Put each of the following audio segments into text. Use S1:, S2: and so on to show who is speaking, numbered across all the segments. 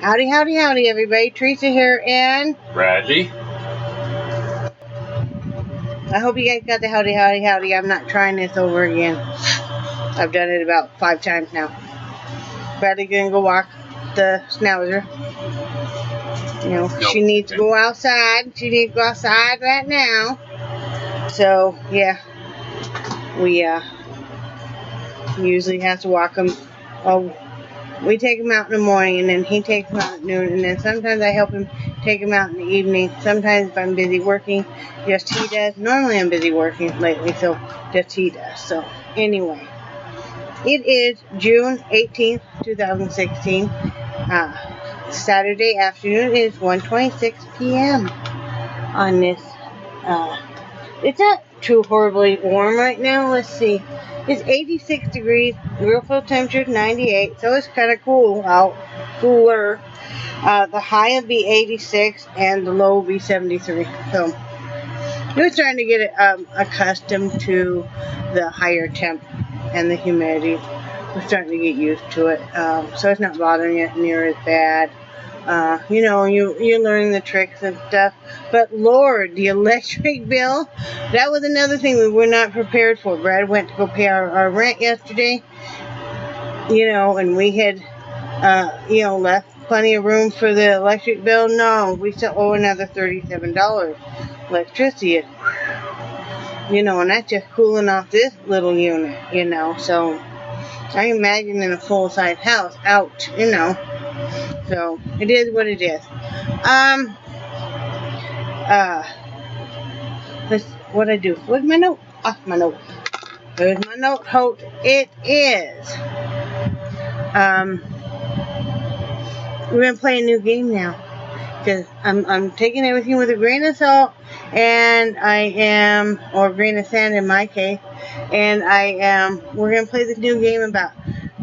S1: Howdy, howdy, howdy, everybody. Teresa here and
S2: Bradley.
S1: I hope you guys got the howdy, howdy, howdy. I'm not trying this over again. I've done it about 5 times now. Bradley's gonna go walk the schnauzer. You know, she needs to go outside. She needs to go outside right now. So, yeah. We usually have to walk him. Oh, we take him out in the morning, and then he takes him out at noon, and then sometimes I help him take him out in the evening. Sometimes if I'm busy working, just he does. Normally I'm busy working lately, so just he does. So anyway, it is June 18th, 2016. Saturday afternoon. It is 1:26 p.m. on this. It's not too horribly warm right now. Let's see. It's 86 degrees. Real full temperature is 98, so it's kind of cool out. Cooler. The high will be 86 and the low will be 73. So we're starting to get accustomed to the higher temp and the humidity. We're starting to get used to it, so it's not bothering you near as bad. You know, you're learning the tricks and stuff. But Lord, the electric bill, that was another thing we were not prepared for. Brad went to go pay our rent yesterday, you know, and we had, you know, left plenty of room for the electric bill. No, we still owe another $37 electricity, you know, and that's just cooling off this little unit, you know. So I imagine in a full-size house, ouch, you know. So it is what it is. What I do? Where's my note? Off my note. There's my note. Hold. It is. We're gonna play a new game now, because I'm taking everything with a grain of salt, and or a grain of sand in my case, and we're gonna play this new game about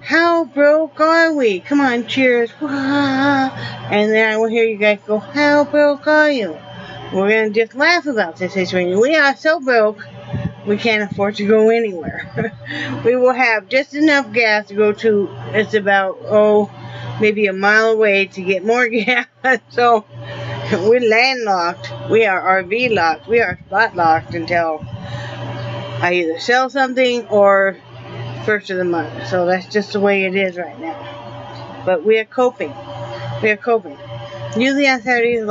S1: how broke are we? Come on, cheers. And then I will hear you guys go, how broke are you? We're going to just laugh about this situation. We are so broke, we can't afford to go anywhere. We will have just enough gas to go to, it's about, maybe a mile away to get more gas. So, we're landlocked. We are RV locked. We are spot locked until I either sell something or first of the month. So that's just the way it is right now. But we are coping. We are coping. Usually on Saturdays,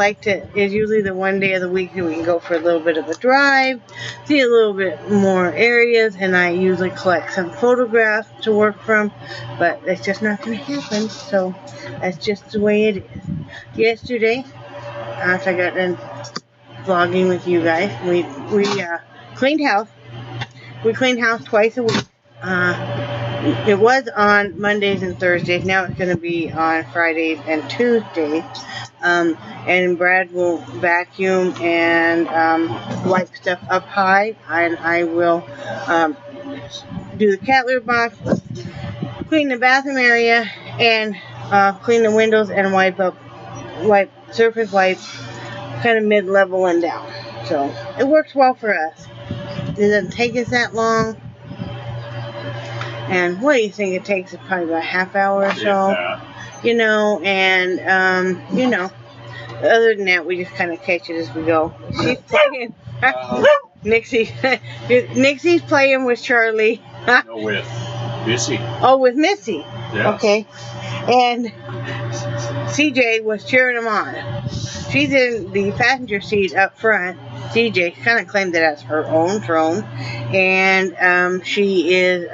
S1: is usually the one day of the week that we can go for a little bit of a drive, see a little bit more areas, and I usually collect some photographs to work from, but it's just not going to happen. So that's just the way it is. Yesterday, after I got done vlogging with you guys, we cleaned house. We clean house twice a week. It was on Mondays and Thursdays. Now it's going to be on Fridays and Tuesdays. And Brad will vacuum and wipe stuff up high. And I will do the cat litter box, clean the bathroom area, and clean the windows and surface wipe kind of mid-level and down. So it works well for us. It doesn't take us that long. And what do you think it takes? It's probably about a half hour or so. You know, and, you know, other than that, we just kind of catch it as we go. She's playing. Nixie's playing with Charlie.
S2: No, with Missy.
S1: Oh, with Missy.
S2: Yeah.
S1: Okay. And CJ was cheering him on. She's in the passenger seat up front. CJ kind of claimed it as her own throne. And she is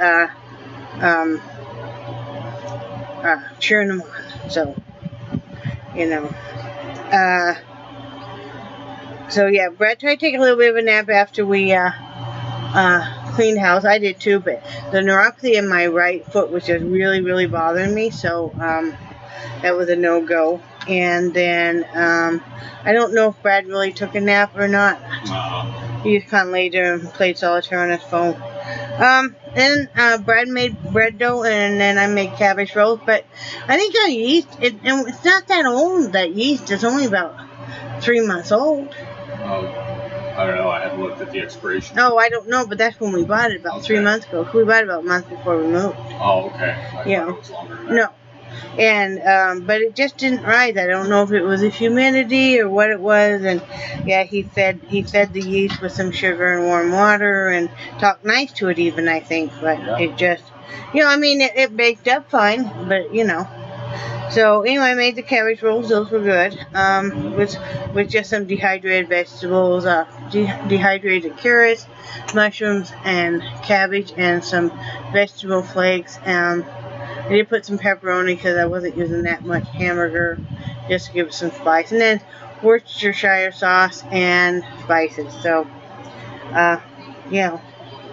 S1: cheering them on. So, you know. So yeah, Brad tried to take a little bit of a nap after we cleaned house. I did too, but the neuropathy in my right foot was just really, really bothering me. So that was a no-go. And then I don't know if Brad really took a nap or not. He just kind of laid there and played solitaire on his phone. Then Brad made bread dough, and then I made cabbage rolls. But I think our yeast, it's not that old, that yeast. It's only about 3 months old.
S2: I don't know. I haven't looked at the expiration.
S1: Oh, I don't know, but that's when we bought it, about 3 months ago. We bought it about a month before we moved.
S2: Oh, okay. I thought it was longer than that.
S1: No. And but it just didn't rise. I don't know if it was the humidity or what it was. And yeah, he fed the yeast with some sugar and warm water and talked nice to it even, I think. But it just, I mean, it baked up fine, but So anyway, I made the cabbage rolls. Those were good. With just some dehydrated vegetables, dehydrated carrots, mushrooms, and cabbage, and some vegetable flakes. I did put some pepperoni because I wasn't using that much hamburger, just to give it some spice. And then Worcestershire sauce and spices. So, yeah.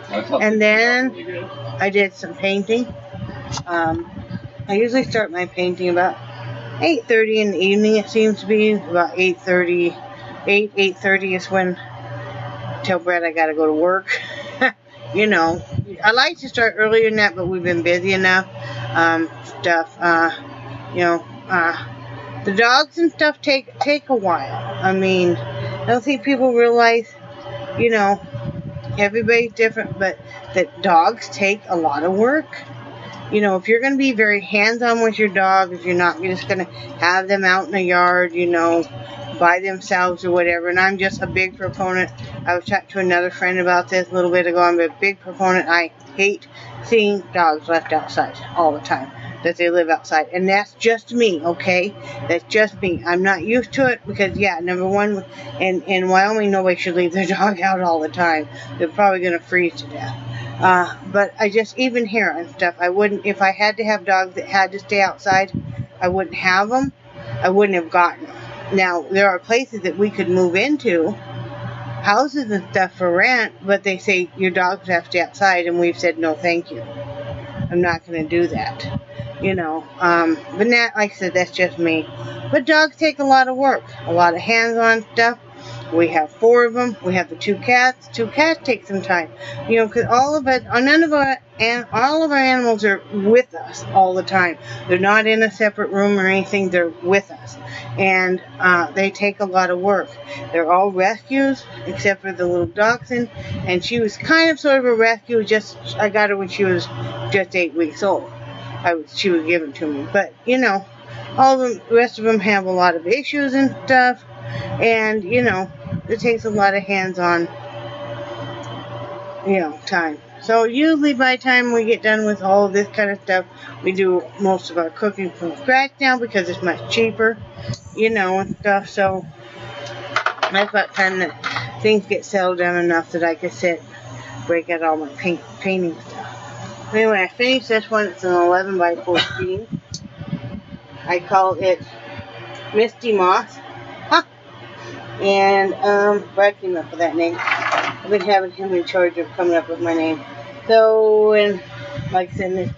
S1: And then I did some painting. I usually start my painting about 8:30 in the evening. It seems to be about 8:30 is when I tell Brad I gotta go to work. I like to start earlier than that, but we've been busy enough. The dogs and stuff take a while. I mean, I don't think people realize, everybody's different, but that dogs take a lot of work. If you're going to be very hands-on with your dog, if you're not just going to have them out in the yard, by themselves or whatever. And I'm just a big proponent. I was talking to another friend about this a little bit ago. I'm a big proponent. I hate seeing dogs left outside all the time, that they live outside. And that's just me, okay? That's just me. I'm not used to it because, number one, in Wyoming, nobody should leave their dog out all the time. They're probably going to freeze to death. But I just, even here and stuff, I wouldn't, if I had to have dogs that had to stay outside, I wouldn't have them. I wouldn't have gotten them. Now, there are places that we could move into, houses and stuff for rent, but they say your dogs have to stay outside, and we've said, no, thank you. I'm not going to do that. But that, like I said, that's just me. But dogs take a lot of work, a lot of hands-on stuff. We have 4 of them. We have the 2 cats. 2 cats take some time, because all of our animals are with us all the time. They're not in a separate room or anything. They're with us, and they take a lot of work. They're all rescues except for the little dachshund, and she was kind of sort of a rescue. I got her when she was just 8 weeks old. She was given to me, but all the rest of them have a lot of issues and stuff, and it takes a lot of hands-on, time. So usually by the time we get done with all of this kind of stuff, we do most of our cooking from scratch now because it's much cheaper, and stuff. So that's about time that things get settled down enough that I could break out all my painting stuff. Anyway, I finished this one. It's an 11 by 14. I call it Misty Moss. And Brad came up with that name. I've been having him in charge of coming up with my name. So, and like I said,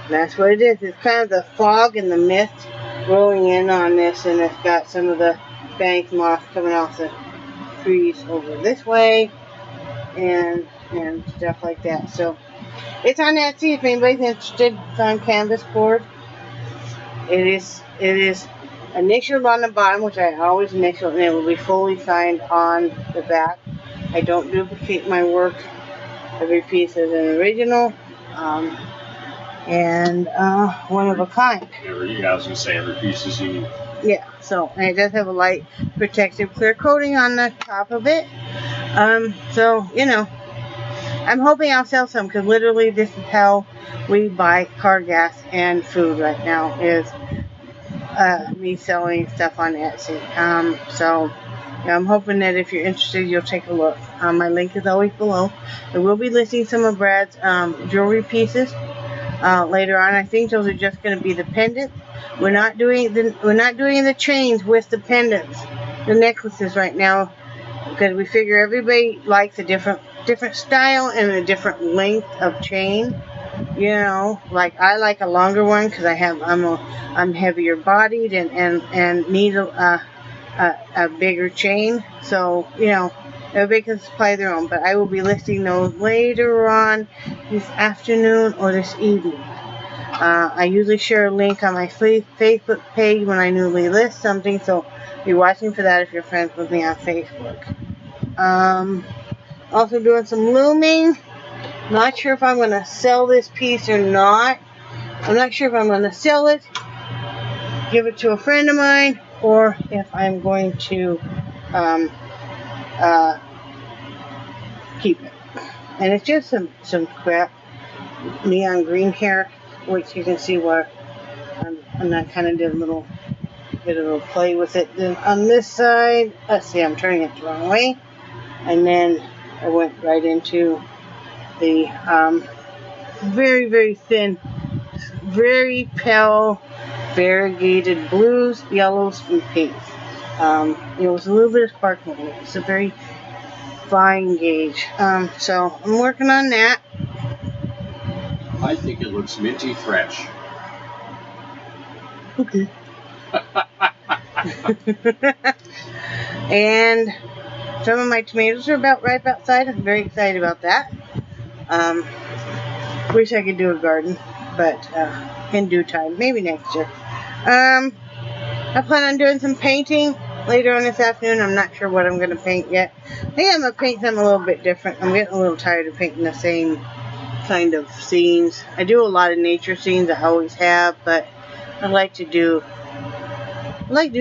S1: that's what it is. It's kind of the fog and the mist rolling in on this, and it's got some of the bank moss coming off the trees over this way, and stuff like that. So, it's on Etsy if anybody's interested. It's on canvas board. It is initialed on the bottom, which I always initial, and it will be fully signed on the back. I don't duplicate my work. Every piece is an original, and one of a kind.
S2: Yeah, I was going to say every piece is unique.
S1: Yeah, and it does have a light protective clear coating on the top of it. So, I'm hoping I'll sell some, because literally this is how we buy car gas and food right now, is me selling stuff on Etsy. So I'm hoping that if you're interested, you'll take a look. My link is always below. I will be listing some of Brad's jewelry pieces later on. I think those are just going to be the pendants. We're not doing the chains with the pendants, the necklaces right now, because we figure everybody likes a different style and a different length of chain. Like I like a longer one because I'm heavier bodied and need a bigger chain. So everybody can supply their own. But I will be listing those later on this afternoon or this evening. I usually share a link on my Facebook page when I newly list something. So be watching for that if you're friends with me on Facebook. Also doing some looming. Not sure if I'm going to sell this piece or not. I'm not sure if I'm going to sell it, give it to a friend of mine, or if I'm going to keep it. And it's just some crap neon green hair, which you can see where I'm not kind of did a little play with it. Then on this side, let's see, I'm turning it the wrong way, and then I went right into the very, very thin, very pale variegated blues, yellows, and pinks. With a little bit of sparkle in it. It's a very fine gauge. So I'm working on that.
S2: I think it looks minty fresh.
S1: Okay. And some of my tomatoes are about ripe outside. I'm very excited about that. Wish I could do a garden, but in due time, maybe next year. I plan on doing some painting later on this afternoon. I'm not sure what I'm going to paint yet. I think I'm going to paint something a little bit different. I'm getting a little tired of painting the same kind of scenes. I do a lot of nature scenes, I always have, but I'd like to do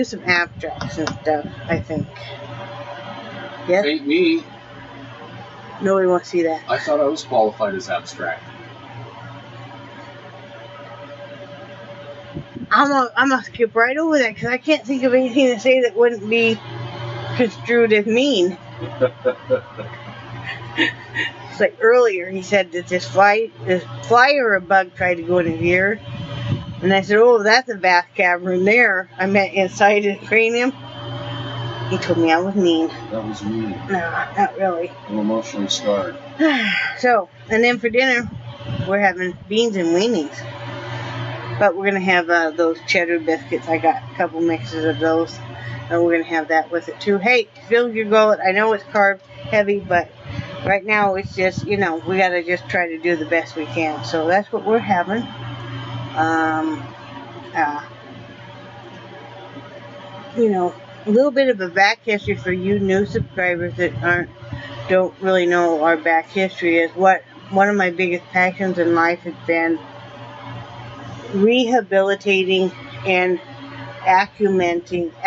S1: some abstracts and stuff, I think. Yes?
S2: Paint me.
S1: Nobody wants to see that.
S2: I thought I was qualified as abstract.
S1: I'm gonna skip right over that because I can't think of anything to say that wouldn't be construed as mean. It's like earlier he said that this fly or a bug tried to go in his ear, and I said, "Oh, that's a bath cavern there." I meant inside his cranium. He told me I was mean.
S2: That was mean.
S1: No, not really.
S2: I'm emotionally scarred.
S1: So, and then for dinner, we're having beans and weenies. But we're going to have those cheddar biscuits. I got a couple mixes of those. And we're going to have that with it too. Hey, fill your gullet. I know it's carb heavy, but right now it's just, we got to just try to do the best we can. So that's what we're having. A little bit of a back history for you new subscribers that don't really know our back history is what one of my biggest passions in life has been rehabilitating and acclimatizing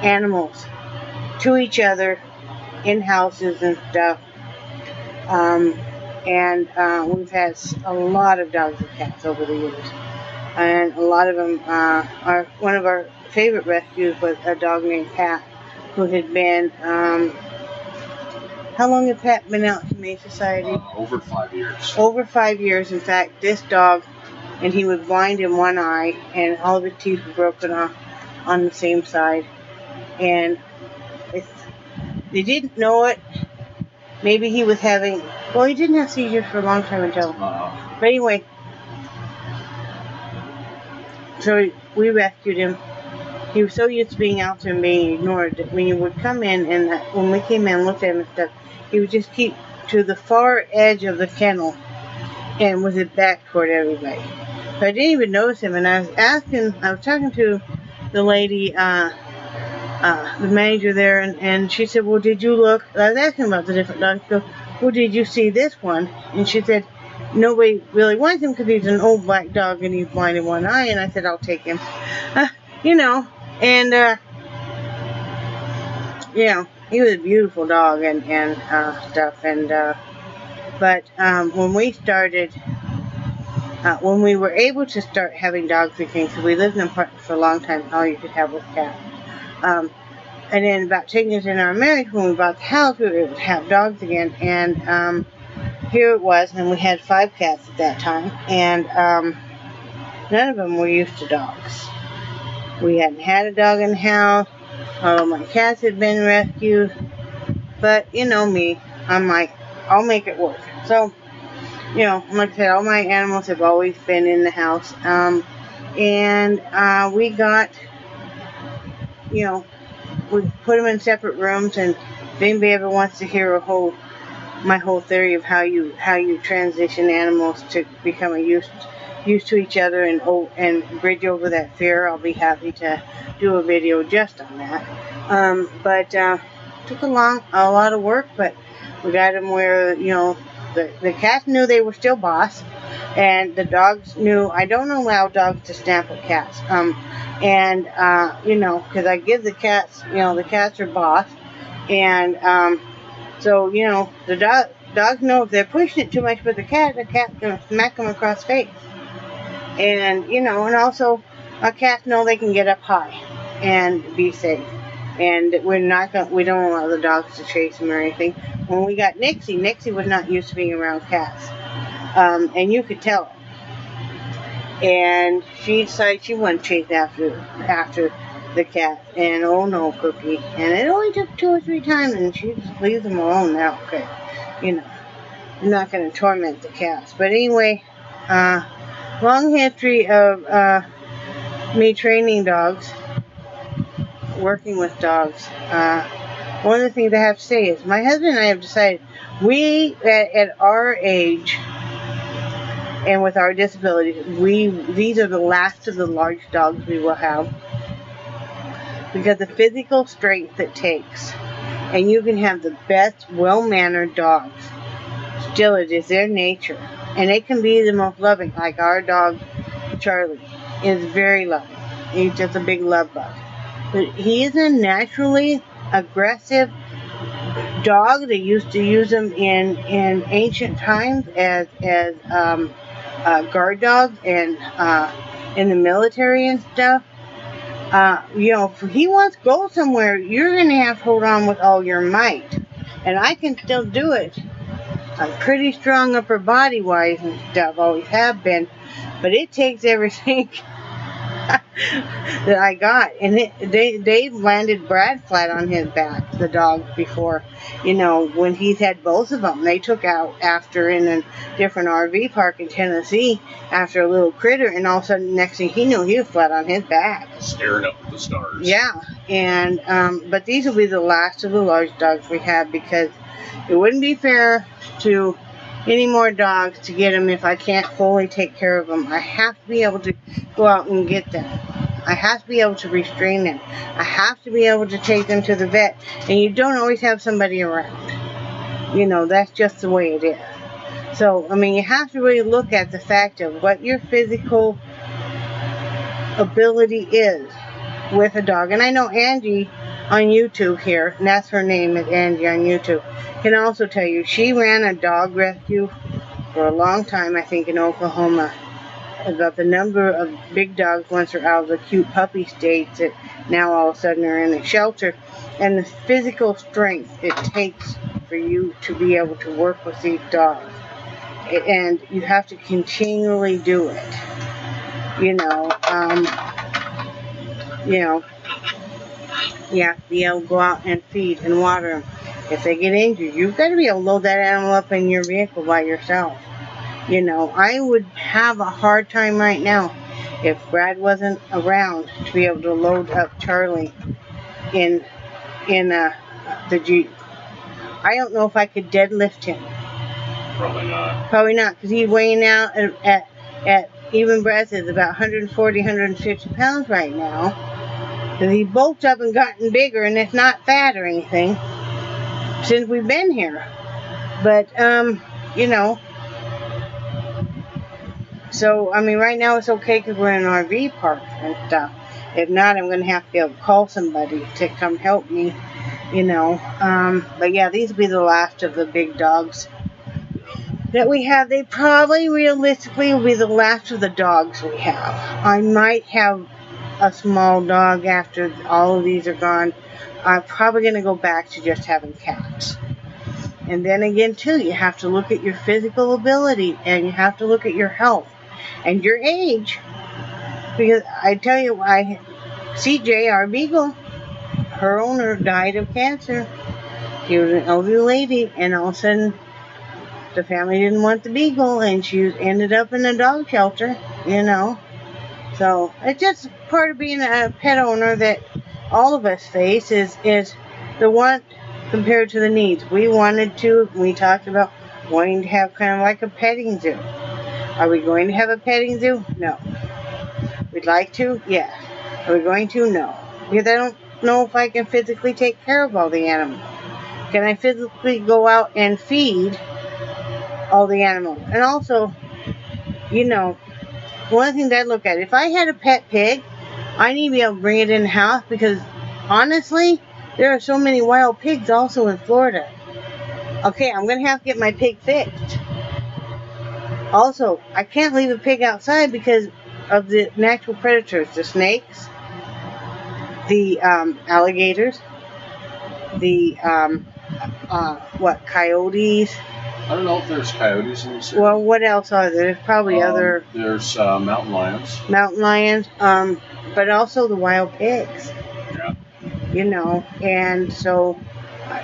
S1: animals to each other in houses and stuff. We've had a lot of dogs and cats over the years. And a lot of them are one of our favorite rescues was a dog named Pat, who had been, how long had Pat been out in Humane Society?
S2: Over 5 years.
S1: Over 5 years. In fact, this dog, and he was blind in one eye, and all of his teeth were broken off on the same side. And they didn't know it. Maybe he was having, he didn't have seizures for a long time until. But anyway, so we rescued him. He was so used to being out there and being ignored that when you would come in, and when we came in and looked at him and stuff, he would just keep to the far edge of the kennel and with his back toward everybody. So I didn't even notice him, and I was talking to the lady, the manager there, and she said, well, did you look? I was asking about the different dogs. She goes, well, did you see this one? And she said, nobody really wants him because he's an old black dog and he's blind in one eye. And I said, I'll take him. He was a beautiful dog and stuff. But when we started, when we were able to start having dogs again, because we lived in an apartment for a long time, all you could have was cats. And then about 10 years into our marriage, when we bought the house, we were able to have dogs again. And here it was, and we had 5 cats at that time. And none of them were used to dogs. We hadn't had a dog in the house. All of my cats had been rescued. But, you know me, I'm like, I'll make it work. So, like I said, all my animals have always been in the house. We got, we put them in separate rooms, and if anybody ever wants to hear my whole theory of how you transition animals to become used to each other and bridge over that fear, I'll be happy to do a video just on that. But took a lot of work, but we got them where the the cats knew they were still boss, and the dogs knew I don't allow dogs to snap at cats. You know, because I give the cats, you know, the cats are boss, and so you know the dogs know if they're pushing it too much with the cat's gonna smack them across the face, and you know, and also cats know they can get up high and be safe. And we don't allow the dogs to chase them or anything. When we got Nixie was not used to being around cats. And you could tell her. And she decided she wanted to chase after the cat. And oh no, Cookie. And it only took 2 or 3 times, and she just leaves them alone now. Okay, you know, I'm not going to torment the cats. But anyway, long history of me training dogs. Working with dogs. One of the things I have to say is my husband and I have decided we at our age and with our disabilities, these are the last of the large dogs we will have, because the physical strength it takes, and you can have the best well-mannered dogs, still it is their nature, and it can be the most loving. Like our dog Charlie is very loving. He's just a big love bug. But he is a naturally aggressive dog. They used to use him in ancient times as guard dogs and in the military and stuff. You know, if he wants to go somewhere, you're going to have to hold on with all your might. And I can still do it. I'm pretty strong upper body wise and stuff, always have been. But it takes everything that I got, and they landed Brad flat on his back, the dog, before, you know, when he's had both of them. They took out after in a different RV park in Tennessee after a little critter, and all of a sudden, next thing he knew, he was flat on his back,
S2: staring up at the stars.
S1: Yeah, and but these will be the last of the large dogs we have, because it wouldn't be fair to any more dogs to get them if I can't fully take care of them. I have to be able to go out and get them. I have to be able to restrain them. I have to be able to take them to the vet. And you don't always have somebody around. You know, that's just the way it is. So, I mean, you have to really look at the fact of what your physical ability is with a dog. And I know Angie on YouTube here, and that's her name, is Angie on YouTube, can also tell you she ran a dog rescue for a long time, I think, in Oklahoma, about the number of big dogs once they're out of the cute puppy stage that now all of a sudden are in a shelter, and the physical strength it takes for you to be able to work with these dogs. And you have to continually do it. You know, you have to be able to go out and feed and water them. If they get injured, you've got to be able to load that animal up in your vehicle by yourself. You know, I would have a hard time right now if Brad wasn't around to be able to load up Charlie in the Jeep. I don't know if I could deadlift him.
S2: Probably not.
S1: Probably not, because he's weighing out at even Brad says about 140, 150 pounds right now. Because he bulked up and gotten bigger, and it's not fat or anything since we've been here. But, you know, so, I mean, right now it's okay because we're in an RV park and stuff. If not, I'm going to have to be able to call somebody to come help me, you know. But yeah, these will be the last of the big dogs that we have. They probably realistically will be the last of the dogs we have. I might have a small dog after all of these are gone. I'm probably going to go back to just having cats. And then again, too, you have to look at your physical ability, and you have to look at your health and your age. Because I tell you, CJ, our beagle, her owner died of cancer. She was an elderly lady, and all of a sudden, the family didn't want the beagle, and she ended up in a dog shelter, you know. So, it's just part of being a pet owner that all of us face is the want compared to the needs. We talked about wanting to have kind of like a petting zoo. Are we going to have a petting zoo? No. We'd like to? Yes. Are we going to? No. Because I don't know if I can physically take care of all the animals. Can I physically go out and feed all the animals. And also, you know, one of the things I look at, if I had a pet pig, I need to be able to bring it in the house because, honestly, there are so many wild pigs also in Florida. Okay, I'm going to have to get my pig fixed. Also, I can't leave a pig outside because of the natural predators, the snakes, the alligators, the coyotes.
S2: I don't know if there's coyotes in this area.
S1: Well, what else are there? There's probably other.
S2: There's mountain lions.
S1: Mountain lions, but also the wild pigs.
S2: Yeah.
S1: You know, and so,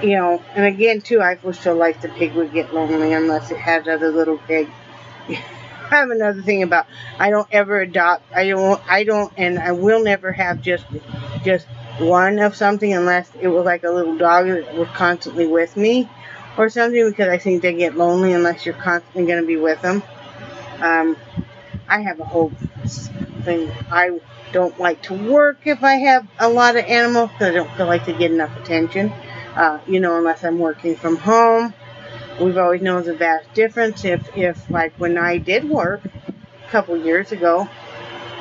S1: you know, and again too, I would feel like the pig would get lonely unless it had other little pig. I have another thing about I don't ever adopt. I don't, and I will never have just one of something unless it was like a little dog that was constantly with me or something, because I think they get lonely unless you're constantly going to be with them. I have a whole thing. I don't like to work if I have a lot of animals because I don't feel like they get enough attention. You know, unless I'm working from home. We've always known the vast difference. If like when I did work a couple years ago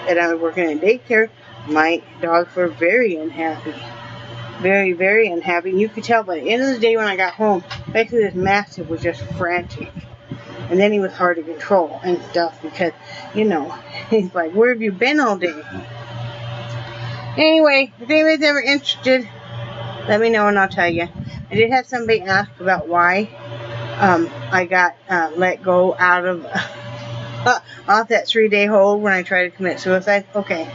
S1: and I was working in daycare, my dogs were very unhappy. Very, very unhappy. And you could tell by the end of the day when I got home, basically this Mastiff was just frantic. And then he was hard to control and stuff because, you know, he's like, where have you been all day? Anyway, if anybody's ever interested, let me know and I'll tell you. I did have somebody ask about why I got let go out of off that 3-day hold when I tried to commit suicide. Okay.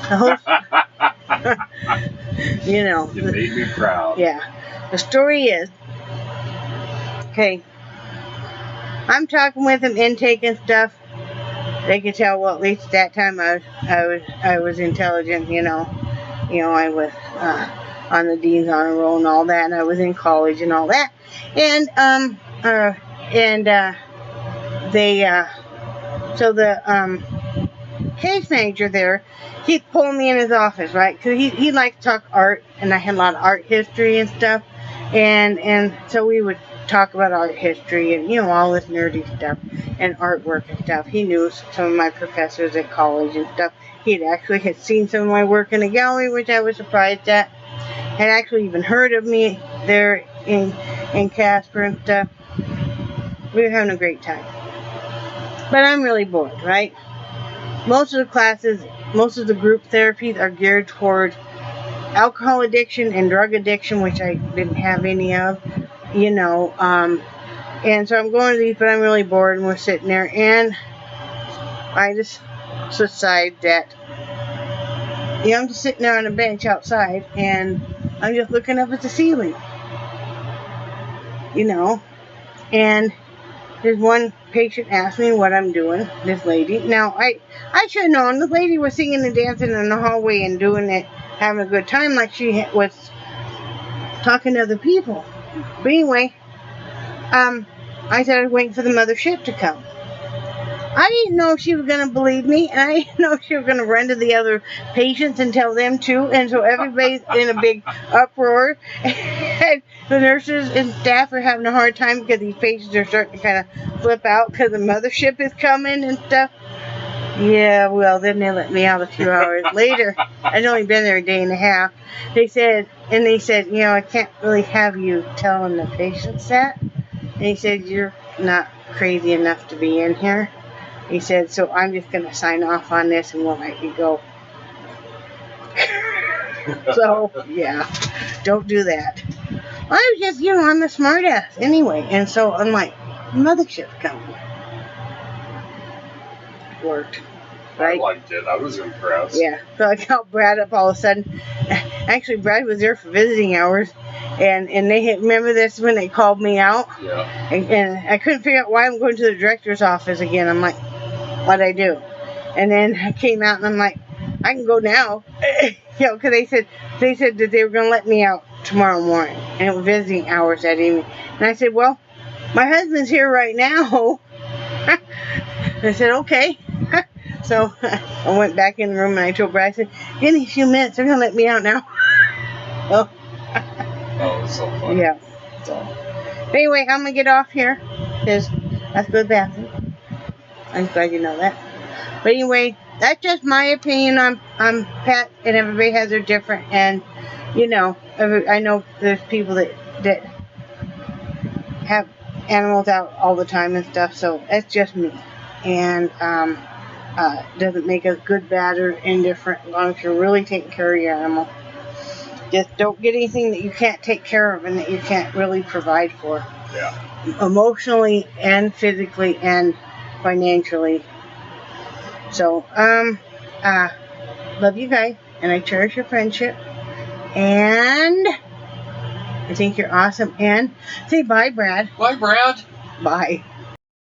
S1: The whole, you know.
S2: You made me proud.
S1: Yeah. The story is, okay, I'm talking with them, intake and stuff. They could tell, well, at least at that time I was intelligent, you know. You know, I was on the Dean's Honor Roll and all that, and I was in college and all that. And so the case manager there, he'd pull me in his office, right? Because he liked to talk art, and I had a lot of art history and stuff. And so we would talk about art history and, you know, all this nerdy stuff and artwork and stuff. He knew some of my professors at college and stuff. He'd actually had seen some of my work in the gallery, which I was surprised at. Had actually even heard of me there in Casper and stuff. We were having a great time. But I'm really bored, right? Most of the classes, most of the group therapies are geared toward alcohol addiction and drug addiction, which I didn't have any of, you know. And so I'm going to these, but I'm really bored, and we're sitting there, and I just decide that, you know, I'm just sitting there on a bench outside, and I'm just looking up at the ceiling, you know, and there's one patient asked me what I'm doing, this lady. Now, I should have known. The lady was singing and dancing in the hallway and doing it, having a good time like she was talking to other people. But anyway, I said I was waiting for the mothership to come. I didn't know she was going to believe me, and I didn't know she was going to run to the other patients and tell them too, and so everybody's in a big uproar, and the nurses and staff are having a hard time because these patients are starting to kind of flip out because the mothership is coming and stuff. Yeah, well, then they let me out a few hours later. I'd only been there a day and a half. They said, you know, I can't really have you telling the patients that. And he said, you're not crazy enough to be in here. He said, so I'm just going to sign off on this and we'll let you go. So, yeah, don't do that. I was just, you know, I'm a smart ass anyway. And so I'm like, mothership's coming. Worked. Right?
S2: I liked it. I was impressed.
S1: Yeah. So I called Brad up all of a sudden. Actually, Brad was there for visiting hours. And they had, remember this when they called me out?
S2: Yeah.
S1: And I couldn't figure out why I'm going to the director's office again. I'm like, what'd I do? And then I came out and I'm like, I can go now. You know, because they said that they were going to let me out tomorrow morning. And it was visiting hours that evening. And I said, well, my husband's here right now. I said, okay. So I went back in the room and I told Brad, I said, give me a few minutes. They're going to let me out now. Oh.
S2: Oh, it was so funny.
S1: Yeah. So, anyway, I'm going to get off here because That's good bathroom. I'm glad you know that. But anyway, that's just my opinion on pets, and everybody has their different. And you know, I know there's people that have animals out all the time and stuff. So that's just me. And doesn't make us good, bad, or indifferent as long as you're really taking care of your animal. Just don't get anything that you can't take care of and that you can't really provide for.
S2: Yeah.
S1: Emotionally and physically and financially. So, love you guys, and I cherish your friendship, and I think you're awesome. And say bye, Brad.
S2: Bye, Brad.
S1: Bye.